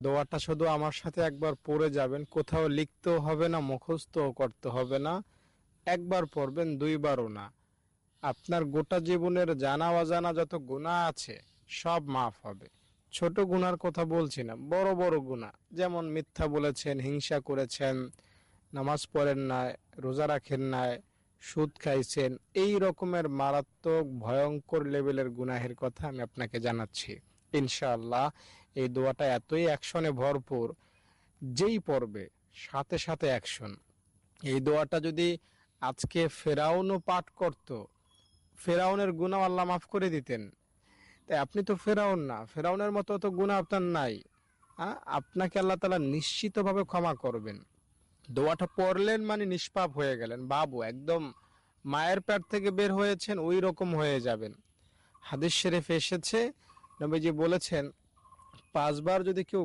দোয়াটা শুধু আমার সাথে একবার পড়ে যাবেন, কোথাও লিখতেও হবে না, মুখস্থও করতে হবে না। একবার পড়বেন, দুইবারও না। আপনার গোটা জীবনের জানা অজানা যত গুনাহ আছে সব মাফ হবে। ছোট গুনার কথা বলছি না, বড় বড় গুনাহ, যেমন মিথ্যা বলেছেন, হিংসা করেছেন, নামাজ পড়েন নাই, রোজা রাখেন নাই, সুদ খাইছেন, এই রকমের মারাত্মক ভয়ঙ্কর লেভেলের গুনাহের কথা আমি আপনাকে জানাচ্ছি। ইনশাআল্লাহ এই দোয়াটা এতই অ্যাকশনে ভরপুর, যেই পড়বে সাথে সাথে অ্যাকশন। এই দোয়াটা যদি আজকে ফেরাউনও পাঠ করত, ফেরাউনের গুনাহ আল্লাহ মাফ করে দিতেন। তাই আপনি তো ফেরাউন না, ফেরাউনের মতো তো গুনাহ আপনার নাই। আপনাকে আল্লাহ তাআলা নিশ্চিতভাবে ক্ষমা করবেন। দোয়াটা পড়লেন মানে নিষ্পাপ হয়ে গেলেন, বাবু একদম মায়ের পেট থেকে বের হয়েছেন ওই রকম হয়ে যাবেন। হাদিস শরীফে এসেছে, নবীজি বলেছেন 5 বার যদি কেউ